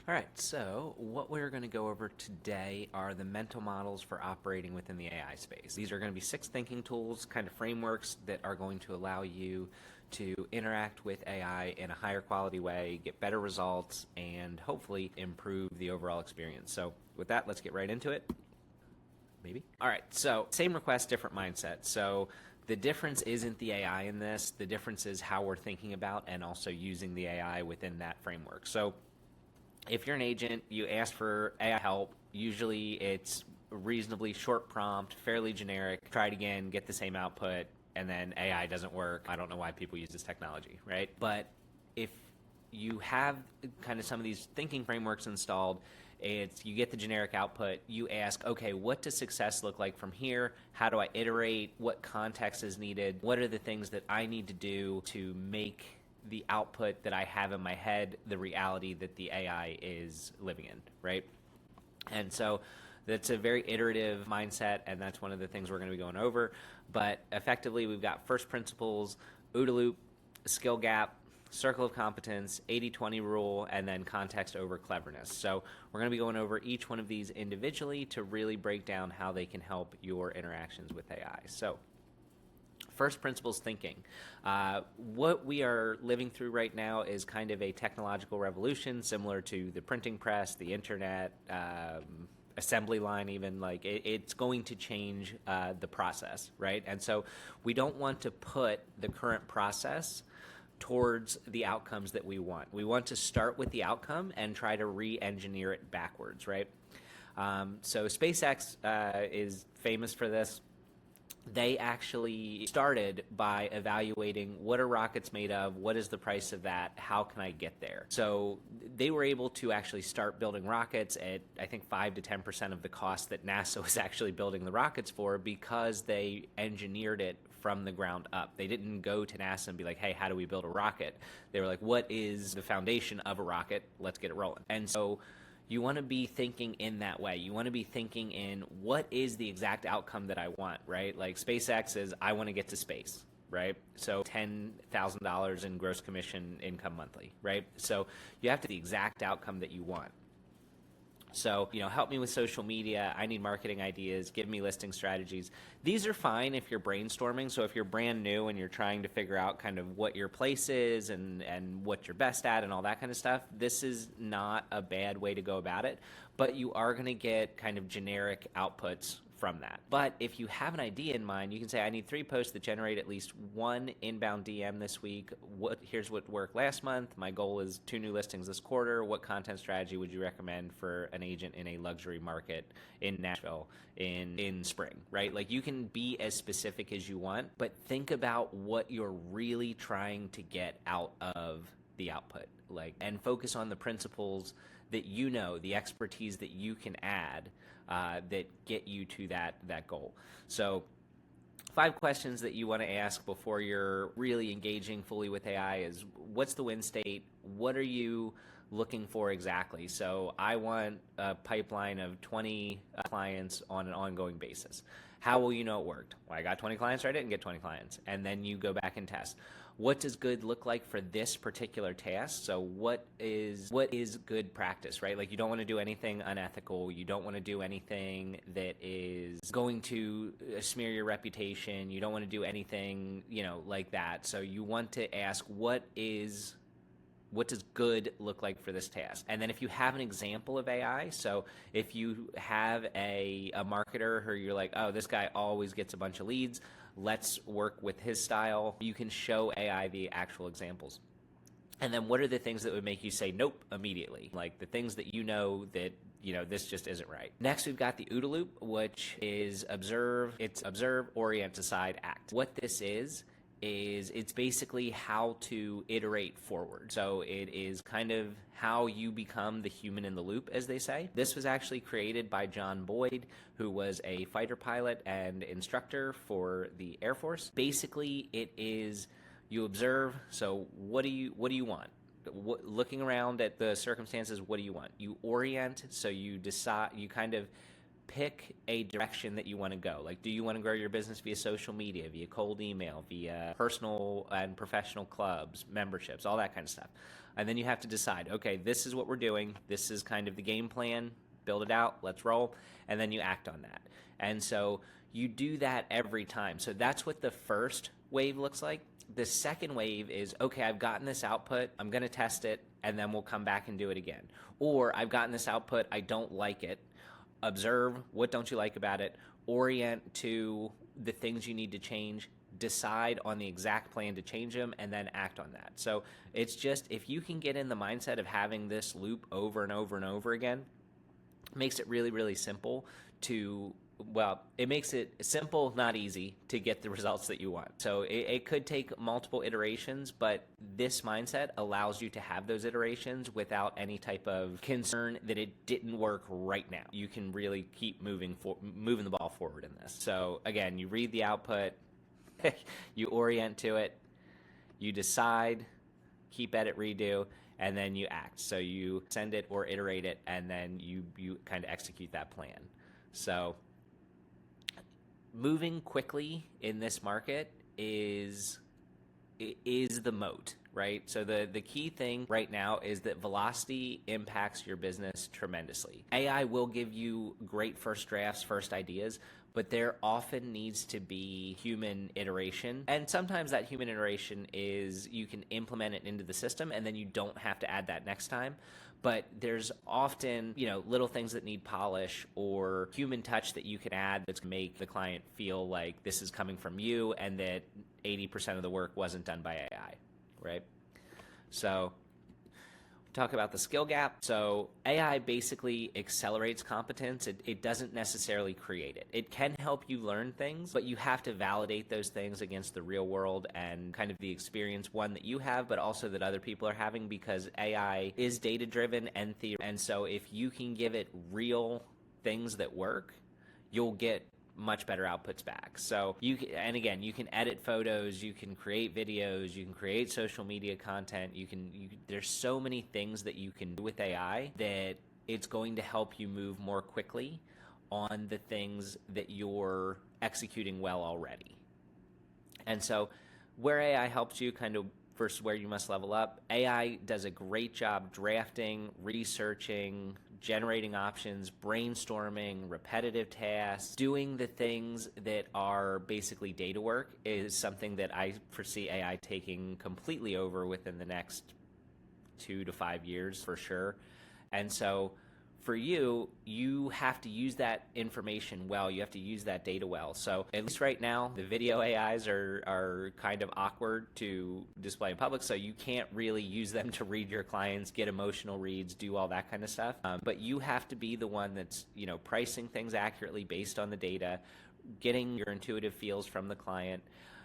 All right, so what we're going to go over today are the mental models for operating within the AI space. These are going to be 6 thinking tools, kind of frameworks that are going to allow you to interact with AI in a higher quality way, get better results, and hopefully improve the overall experience. So with that, let's get right into it. Maybe. All right, so same request, different mindset. So the difference isn't the AI in this, the difference is how we're thinking about and also using the AI within that framework. So if you're an agent, you ask for AI help, usually it's a reasonably short prompt, fairly generic, try it again, get the same output, and then AI doesn't work. I don't know why people use this technology, right? But if you have kind of some of these thinking frameworks installed, you get the generic output, you ask, okay, what does success look like from here? How do I iterate? What context is needed? What are the things that I need to do to make the output that I have in my head the reality that the AI is living in, right? And so that's a very iterative mindset, and that's one of the things we're going to be going over. But effectively, we've got first principles, OODA loop, skill gap, circle of competence, 80-20 rule, and then context over cleverness. So we're going to be going over each one of these individually to really break down how they can help your interactions with AI. So first principles thinking. What we are living through right now is kind of a technological revolution similar to the printing press, the internet, assembly line even. Like it's going to change the process, right? And so we don't want to put the current process towards the outcomes that we want. We want to start with the outcome and try to re-engineer it backwards, right? So SpaceX is famous for this. They actually started by evaluating what are rockets made of, what is the price of that, how can I get there? So they were able to actually start building rockets at, I think, 5 to 10% of the cost that NASA was actually building the rockets for, because they engineered it from the ground up. They didn't go to NASA and be like, hey, how do we build a rocket? They were like, what is the foundation of a rocket? Let's get it rolling. And so you want to be thinking in that way. You want to be thinking in what is the exact outcome that I want, right? Like SpaceX is, I want to get to space, right? So $10,000 in gross commission income monthly, right? So you have to the exact outcome that you want. So, help me with social media. I need marketing ideas. Give me listing strategies. These are fine if you're brainstorming. So if you're brand new and you're trying to figure out kind of what your place is and what you're best at and all that kind of stuff, this is not a bad way to go about it. But you are going to get kind of generic outputs from that. But if you have an idea in mind, you can say, I need 3 posts that generate at least 1 inbound DM this week. Here's what worked last month. My goal is 2 new listings this quarter. What content strategy would you recommend for an agent in a luxury market in Nashville in spring, right? Like you can be as specific as you want, but think about what you're really trying to get out of the output, and focus on the principles that the expertise that you can add that get you to that goal. So 5 questions that you want to ask before you're really engaging fully with AI is, what's the win state? What are you looking for exactly? So I want a pipeline of 20 clients on an ongoing basis. How will you know it worked? Well, I got 20 clients or I didn't get 20 clients. And then you go back and test. What does good look like for this particular task? So what is good practice, right? Like you don't want to do anything unethical. You don't want to do anything that is going to smear your reputation. You don't want to do anything, like that. So you want to ask, what does good look like for this task? And then if you have an example of AI, so if you have a marketer who you're like, oh, this guy always gets a bunch of leads, let's work with his style, you can show AI the actual examples. And then what are the things that would make you say nope immediately? Like the things that that this just isn't right. Next, we've got the OODA loop, which is observe, orient, decide, act. What this is it's basically how to iterate forward. So it is kind of how you become the human in the loop, as they say. This was actually created by John Boyd, who was a fighter pilot and instructor for the Air Force. Basically, it is you observe. So what do you want? Looking around at the circumstances, what do you want? You orient, so you decide, you kind of pick a direction that you want to go. Like, do you want to grow your business via social media, via cold email, via personal and professional clubs, memberships, all that kind of stuff. And then you have to decide, okay, this is what we're doing. This is kind of the game plan. Build it out. Let's roll. And then you act on that. And so you do that every time. So that's what the first wave looks like. The second wave is, okay, I've gotten this output. I'm going to test it, and then we'll come back and do it again. Or I've gotten this output. I don't like it. Observe, what don't you like about it? Orient to the things you need to change. Decide on the exact plan to change them, and then act on that. So it's just, if you can get in the mindset of having this loop over and over and over again, it makes it really, really simple to, well, it makes it simple, not easy, to get the results that you want. So it could take multiple iterations, but this mindset allows you to have those iterations without any type of concern that it didn't work right now. You can really keep moving the ball forward in this. So again, you read the output, you orient to it, you decide, keep, edit, redo, and then you act. So you send it or iterate it, and then you kind of execute that plan. So moving quickly in this market is the moat, right? So the key thing right now is that velocity impacts your business tremendously. AI will give you great first drafts, first ideas, but there often needs to be human iteration. And sometimes that human iteration is you can implement it into the system and then you don't have to add that next time. But there's often, little things that need polish or human touch that you can add that's going to make the client feel like this is coming from you and that 80% of the work wasn't done by AI, right? So talk about the skill gap. So AI basically accelerates competence. It doesn't necessarily create it. It can help you learn things, but you have to validate those things against the real world and kind of the experience, one that you have, but also that other people are having, because AI is data-driven and theory. And so if you can give it real things that work, you'll get much better outputs back. So you can edit photos, you can create videos, you can create social media content, there's so many things that you can do with AI that it's going to help you move more quickly on the things that you're executing well already. And so where AI helps you kind of versus where you must level up, AI does a great job drafting, researching, generating options, brainstorming, repetitive tasks. Doing the things that are basically data work is something that I foresee AI taking completely over within the next 2 to 5 years for sure. And so for you have to use that information well. You have to use that data well. So at least right now, the video AIs are kind of awkward to display in public, so you can't really use them to read your clients, get emotional reads, do all that kind of stuff. But you have to be the one that's pricing things accurately based on the data, getting your intuitive feels from the client.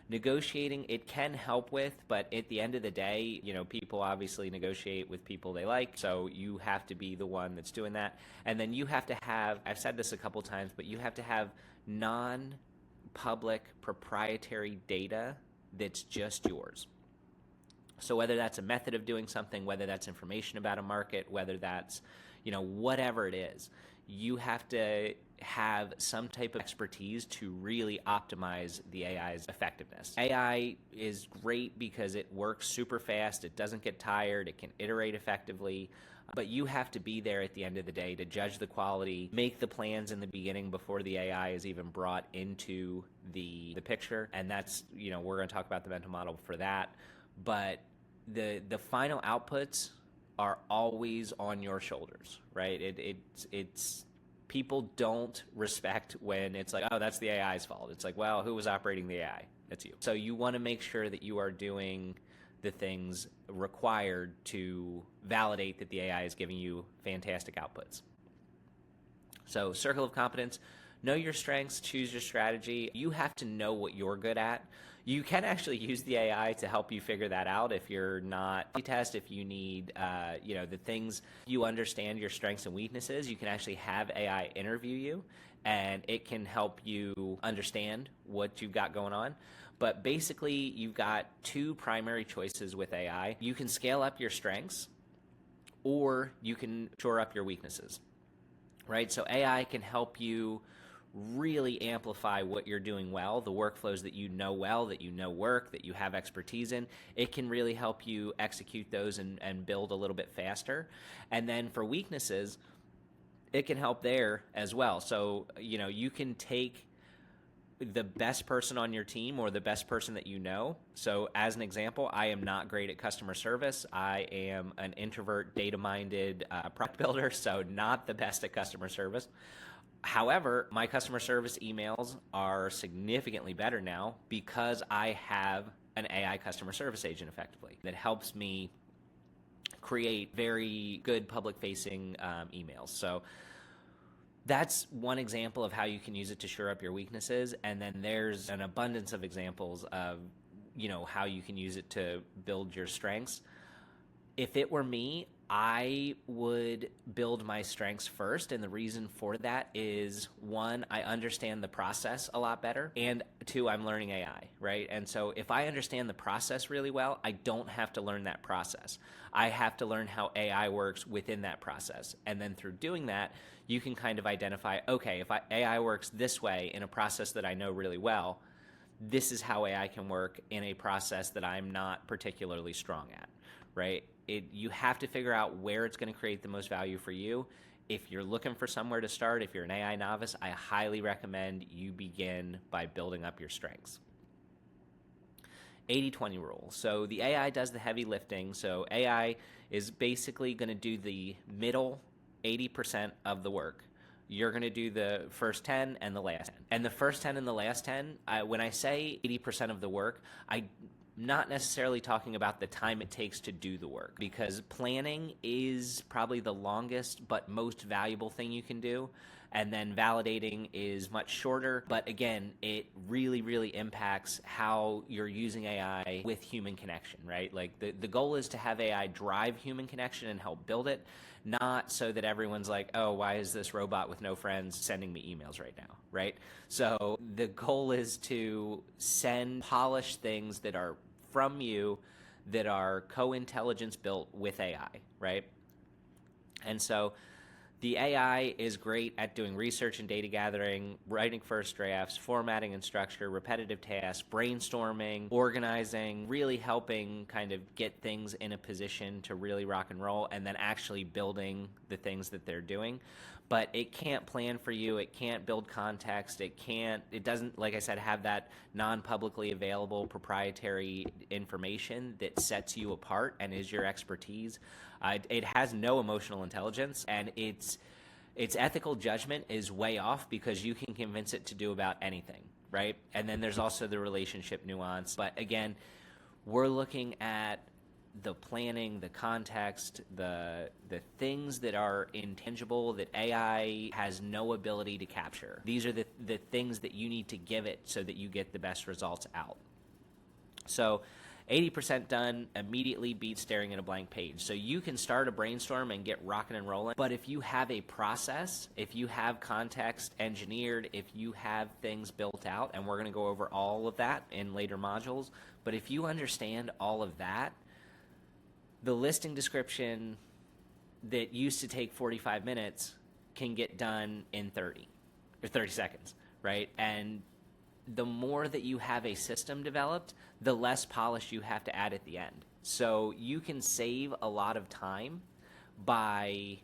Negotiating, it can help with, but at the end of the day, people obviously negotiate with people they like, so you have to be the one that's doing that. And then you have to have, I've said this a couple times, but you have to have non-public proprietary data that's just yours. So whether that's a method of doing something, whether that's information about a market, whether that's, whatever it is, you have to have some type of expertise to really optimize the AI's effectiveness. AI is great because it works super fast, it doesn't get tired, it can iterate effectively, but you have to be there at the end of the day to judge the quality, make the plans in the beginning before the AI is even brought into the picture, and that's, we're going to talk about the mental model for that, but the final outputs are always on your shoulders, right? It's people don't respect when it's like, oh, that's the AI's fault. It's like, well, who was operating the AI? It's you. So you want to make sure that you are doing the things required to validate that the AI is giving you fantastic outputs. So circle of competence, know your strengths, choose your strategy. You have to know what you're good at. You can actually use the AI to help you figure that out if you're not test, if you need, the things you understand your strengths and weaknesses, you can actually have AI interview you and it can help you understand what you've got going on. But basically, you've got two primary choices with AI. You can scale up your strengths or you can shore up your weaknesses, right? So AI can help you really amplify what you're doing well, the workflows that you know well, that you know work, that you have expertise in. It can really help you execute those and build a little bit faster. And then for weaknesses, it can help there as well. So, you can take the best person on your team or the best person that you know. So as an example, I am not great at customer service. I am an introvert, data-minded product builder, so not the best at customer service. However, my customer service emails are significantly better now because I have an AI customer service agent effectively that helps me create very good public-facing emails. So that's one example of how you can use it to shore up your weaknesses, and then there's an abundance of examples of how you can use it to build your strengths. If it were me, I would build my strengths first, and the reason for that is, one, I understand the process a lot better, and two, I'm learning AI, right? And so if I understand the process really well, I don't have to learn that process. I have to learn how AI works within that process, and then through doing that, you can kind of identify, okay, if AI works this way in a process that I know really well, this is how AI can work in a process that I'm not particularly strong at, right? You have to figure out where it's going to create the most value for you. If you're looking for somewhere to start, if you're an AI novice, I highly recommend you begin by building up your strengths. 80-20 rule. So the AI does the heavy lifting. So AI is basically going to do the middle 80% of the work. You're going to do the first 10 and the last 10. And the first 10 and the last 10, when I say 80% of the work, I'm not necessarily talking about the time it takes to do the work, because planning is probably the longest but most valuable thing you can do. And then validating is much shorter, but again, it really, really impacts how you're using AI with human connection, right? Like the goal is to have AI drive human connection and help build it, not so that everyone's like, oh, why is this robot with no friends sending me emails right now, right? So the goal is to send polished things that are from you, that are co-intelligence built with AI, right? And so the AI is great at doing research and data gathering, writing first drafts, formatting and structure, repetitive tasks, brainstorming, organizing, really helping kind of get things in a position to really rock and roll, and then actually building the things that they're doing. But it can't plan for you. It can't build context. It doesn't, like I said, have that non-publicly available proprietary information that sets you apart and is your expertise. It has no emotional intelligence, and its ethical judgment is way off because you can convince it to do about anything, right? And then there's also the relationship nuance. But again, we're looking at the planning, the context, the things that are intangible that AI has no ability to capture. These are the things that you need to give it so that you get the best results out. So 80% done immediately beats staring at a blank page. So you can start a brainstorm and get rocking and rolling, but if you have a process, if you have context engineered, if you have things built out, and we're going to go over all of that in later modules, but if you understand all of that, the listing description that used to take 45 minutes can get done in 30 seconds, right? And the more that you have a system developed, the less polish you have to add at the end. So you can save a lot of time by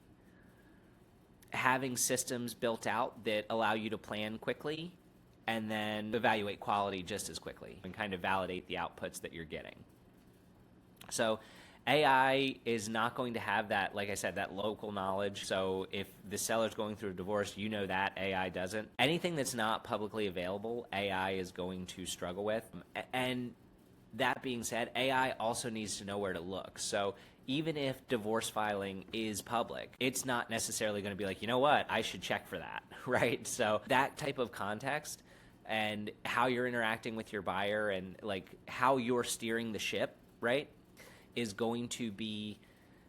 having systems built out that allow you to plan quickly and then evaluate quality just as quickly and kind of validate the outputs that you're getting. So AI is not going to have that, like I said, that local knowledge. So if the seller's going through a divorce, you know that, AI doesn't. Anything that's not publicly available, AI is going to struggle with. And that being said, AI also needs to know where to look. So even if divorce filing is public, it's not necessarily going to be like, you know what, I should check for that, right? So that type of context and how you're interacting with your buyer and like how you're steering the ship, right, is going to be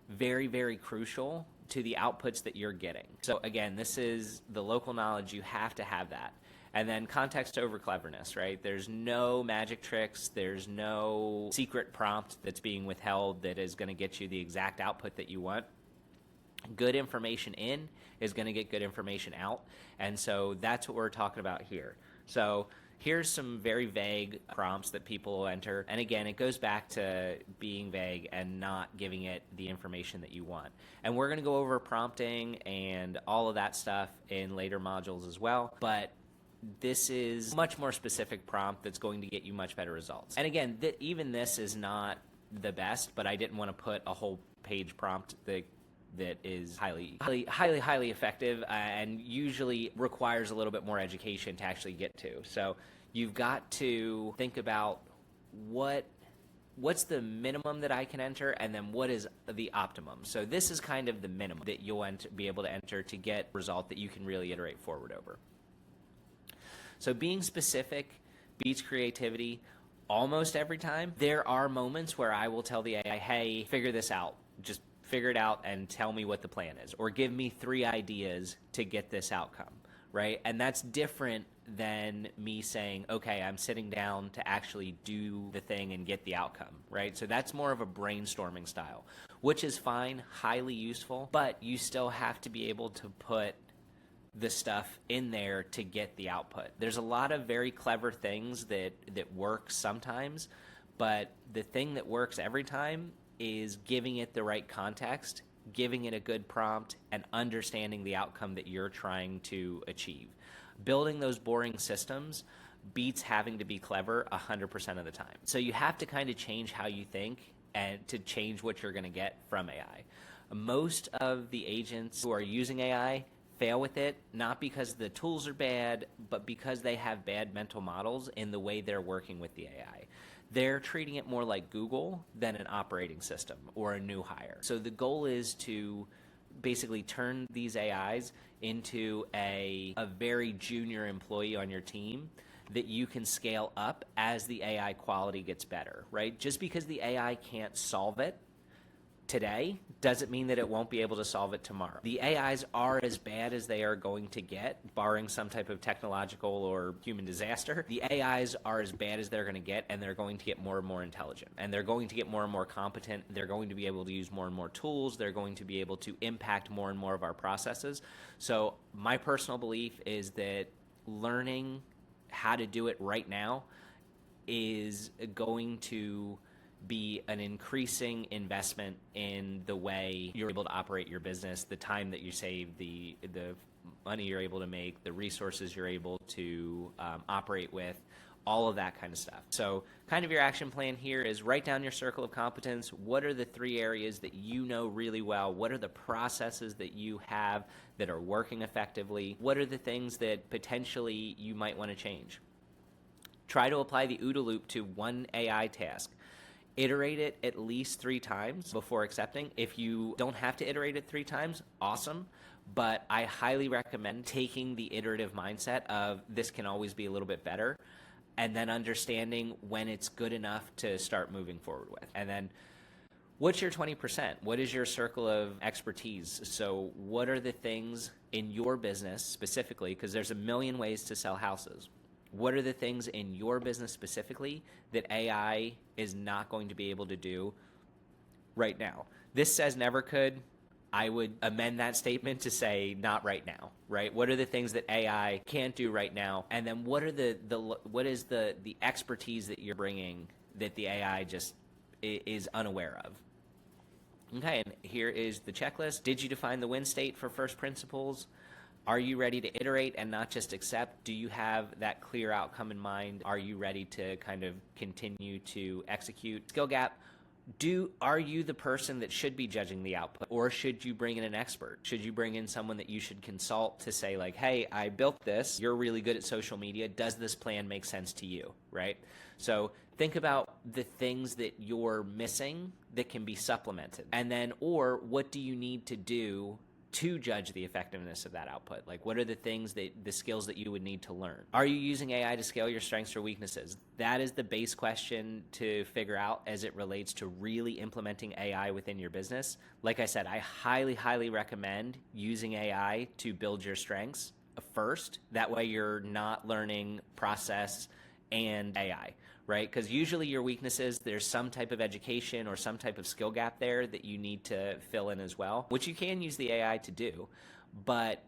very, very crucial to the outputs that you're getting. So again, this is the local knowledge. You have to have that. And then context over cleverness, right? There's no magic tricks. There's no secret prompt that's being withheld that is going to get you the exact output that you want. Good information in is going to get good information out. And so that's what we're talking about here. So here's some very vague prompts that people will enter. And again, it goes back to being vague and not giving it the information that you want. And we're going to go over prompting and all of that stuff in later modules as well. But this is a much more specific prompt that's going to get you much better results. And again, even this is not the best, but I didn't want to put a whole page prompt that is highly effective and usually requires a little bit more education to actually get to. So you've got to think about what's the minimum that I can enter, and then what is the optimum. So this is kind of the minimum that you'll be able to enter to get a result that you can really iterate forward over. So being specific beats creativity almost every time. There are moments where I will tell the AI, hey, figure this out. Just figure it out and tell me what the plan is, or give me 3 ideas to get this outcome, right? And that's different than me saying, okay, I'm sitting down to actually do the thing and get the outcome, right? So that's more of a brainstorming style, which is fine, highly useful, but you still have to be able to put the stuff in there to get the output. There's a lot of very clever things that work sometimes, but the thing that works every time is giving it the right context, giving it a good prompt, and understanding the outcome that you're trying to achieve. Building those boring systems beats having to be clever 100% of the time. So you have to kind of change how you think and to change what you're going to get from AI. Most of the agents who are using AI fail with it, not because the tools are bad, but because they have bad mental models in the way they're working with the AI. They're treating it more like Google than an operating system or a new hire. So the goal is to basically turn these AIs into a very junior employee on your team that you can scale up as the AI quality gets better, right? Just because the AI can't solve it today doesn't mean that it won't be able to solve it tomorrow. The AIs are as bad as they are going to get, barring some type of technological or human disaster. The AIs are as bad as they're going to get, and they're going to get more and more intelligent, and they're going to get more and more competent. They're going to be able to use more and more tools. They're going to be able to impact more and more of our processes. So my personal belief is that learning how to do it right now is going to be an increasing investment in the way you're able to operate your business, the time that you save, the money you're able to make, the resources you're able to operate with, all of that kind of stuff. So kind of your action plan here is write down your circle of competence. What are the 3 areas that you know really well? What are the processes that you have that are working effectively? What are the things that potentially you might want to change? Try to apply the OODA loop to one AI task. Iterate it at least 3 times before accepting. If you don't have to iterate it 3 times, awesome. But I highly recommend taking the iterative mindset of this can always be a little bit better, and then understanding when it's good enough to start moving forward with. And then what's your 20%? What is your circle of expertise? So what are the things in your business specifically, because there's a million ways to sell houses. What are the things in your business specifically that AI is not going to be able to do right now? This says never could. I would amend that statement to say not right now, right? What are the things that AI can't do right now? And then what are what is the expertise that you're bringing that the AI just is unaware of? Okay, and here is the checklist. Did you define the win state for first principles? Are you ready to iterate and not just accept? Do you have that clear outcome in mind? Are you ready to kind of continue to execute? Skill gap. Are you the person that should be judging the output, or should you bring in an expert? Should you bring in someone that you should consult to say like, hey, I built this. You're really good at social media. Does this plan make sense to you, right? So think about the things that you're missing that can be supplemented. And then, or what do you need to do to judge the effectiveness of that output? Like, what are the things the skills that you would need to learn? Are you using AI to scale your strengths or weaknesses? That is the base question to figure out as it relates to really implementing AI within your business. Like I said, I highly, highly recommend using AI to build your strengths first. That way you're not learning process and AI, right? Because usually your weaknesses, there's some type of education or some type of skill gap there that you need to fill in as well, which you can use the AI to do, but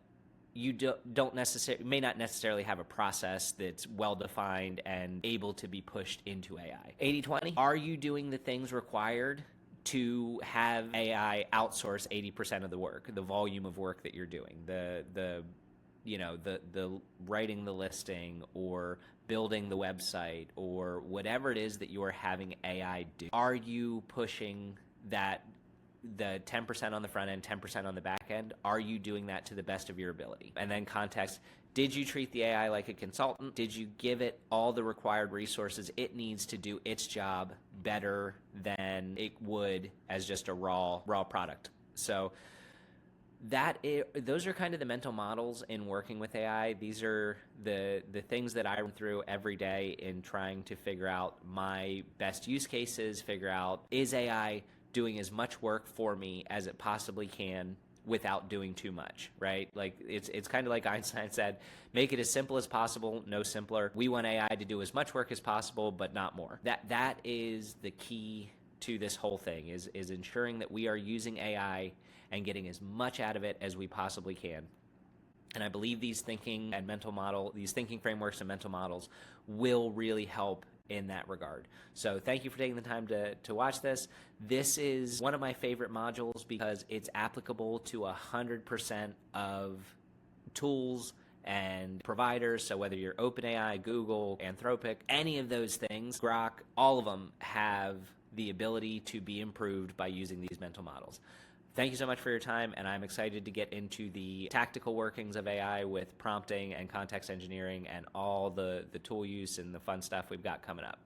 you don't necessarily, may not necessarily have a process that's well defined and able to be pushed into AI. 80/20, are you doing the things required to have AI outsource 80% of the work, the volume of work that you're doing, the writing the listing or building the website or whatever it is that you're having AI do? Are you pushing that, the 10% on the front end, 10% on the back end? Are you doing that to the best of your ability? And then context, did you treat the AI like a consultant? Did you give it all the required resources it needs to do its job better than it would as just a raw product? So those are kind of the mental models in working with AI. These are the things that I run through every day in trying to figure out my best use cases, figure out, is AI doing as much work for me as it possibly can without doing too much, right? Like it's kind of like Einstein said, make it as simple as possible, no simpler. We want AI to do as much work as possible, but not more. That is the key to this whole thing, is ensuring that we are using AI and getting as much out of it as we possibly can. And I believe these thinking frameworks and mental models will really help in that regard. So thank you for taking the time to watch this. This is one of my favorite modules because it's applicable to 100% of tools and providers. So whether you're OpenAI, Google, Anthropic, any of those things, Grok, all of them have the ability to be improved by using these mental models. Thank you so much for your time, and I'm excited to get into the tactical workings of AI with prompting and context engineering and all the tool use and the fun stuff we've got coming up.